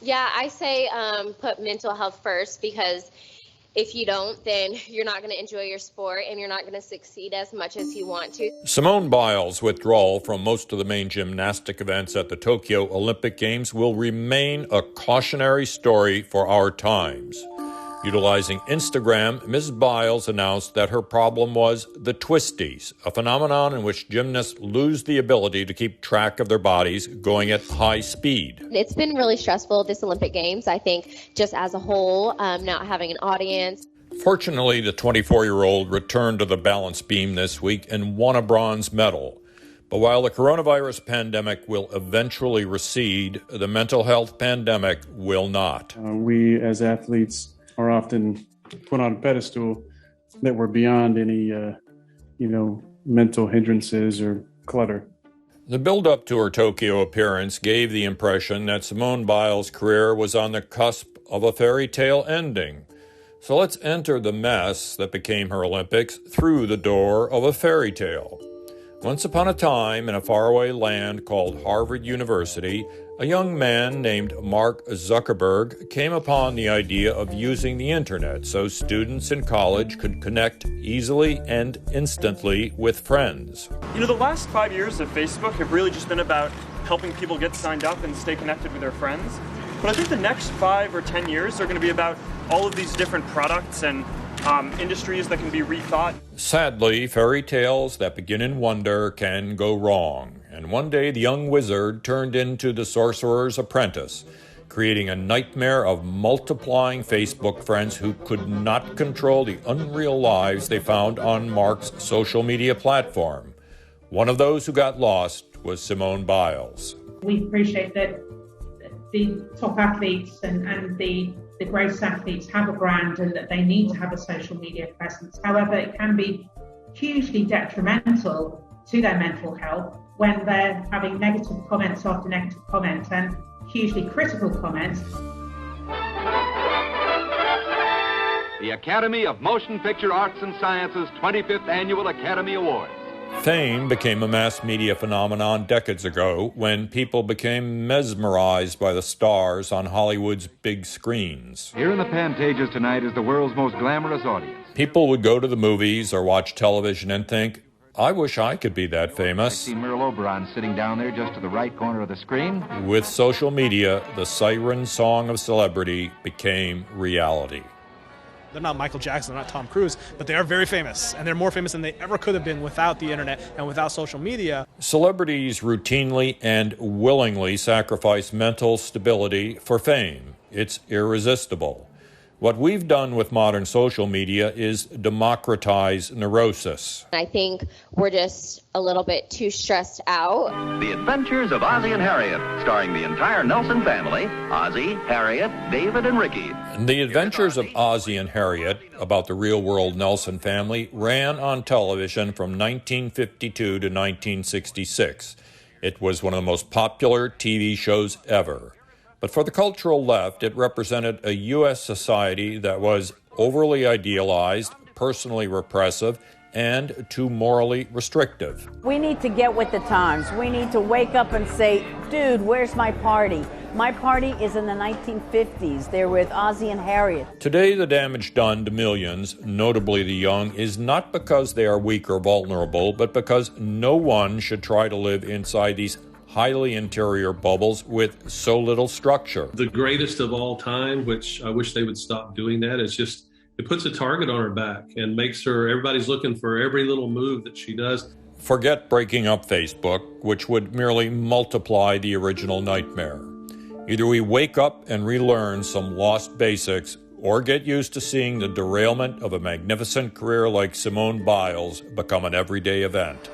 Yeah, I say put mental health first, because if you don't, then you're not going to enjoy your sport and you're not going to succeed as much as you want to. Simone Biles' withdrawal from most of the main gymnastic events at the Tokyo Olympic Games will remain a cautionary story for our times. Utilizing Instagram, Ms. Biles announced that her problem was the twisties, a phenomenon in which gymnasts lose the ability to keep track of their bodies going at high speed. It's been really stressful, this Olympic Games, I think, just as a whole, not having an audience. Fortunately, the 24-year-old returned to the balance beam this week and won a bronze medal. But while the coronavirus pandemic will eventually recede, the mental health pandemic will not. We as athletes are often put on a pedestal that we're beyond any, mental hindrances or clutter. The build-up to her Tokyo appearance gave the impression that Simone Biles' career was on the cusp of a fairy tale ending. So let's enter the mess that became her Olympics through the door of a fairy tale. Once upon a time, in a faraway land called Harvard University, a young man named Mark Zuckerberg came upon the idea of using the internet so students in college could connect easily and instantly with friends. The last 5 years of Facebook have really just been about helping people get signed up and stay connected with their friends. But I think the next 5 or 10 years are going to be about all of these different products and industries that can be rethought. Sadly, fairy tales that begin in wonder can go wrong. And one day the young wizard turned into the sorcerer's apprentice, creating a nightmare of multiplying Facebook friends who could not control the unreal lives they found on Mark's social media platform. One of those who got lost was Simone Biles. We appreciate that the top athletes and the greatest athletes have a brand and that they need to have a social media presence. However, it can be hugely detrimental to their mental health when they're having negative comments after negative comments and hugely critical comments. The Academy of Motion Picture Arts and Sciences 25th Annual Academy Awards. Fame became a mass media phenomenon decades ago when people became mesmerized by the stars on Hollywood's big screens. Here in the Pantages tonight is the world's most glamorous audience. People would go to the movies or watch television and think, I wish I could be that famous. I see Merle Oberon sitting down there just to the right corner of the screen. With social media, the siren song of celebrity became reality. They're not Michael Jackson, they're not Tom Cruise, but they are very famous, and they're more famous than they ever could have been without the internet and without social media. Celebrities routinely and willingly sacrifice mental stability for fame. It's irresistible. What we've done with modern social media is democratize neurosis. I think we're just a little bit too stressed out. The Adventures of Ozzie and Harriet, starring the entire Nelson family, Ozzie, Harriet, David, and Ricky. The Adventures of Ozzie and Harriet, about the real-world Nelson family, ran on television from 1952 to 1966. It was one of the most popular TV shows ever. But for the cultural left, it represented a U.S. society that was overly idealized, personally repressive, and too morally restrictive. We need to get with the times. We need to wake up and say, dude, where's my party? My party is in the 1950s. They're with Ozzie and Harriet. Today, the damage done to millions, notably the young, is not because they are weak or vulnerable, but because no one should try to live inside these highly interior bubbles with so little structure. The greatest of all time, which I wish they would stop doing that, is just, it puts a target on her back and makes her, everybody's looking for every little move that she does. Forget breaking up Facebook, which would merely multiply the original nightmare. Either we wake up and relearn some lost basics, or get used to seeing the derailment of a magnificent career like Simone Biles become an everyday event.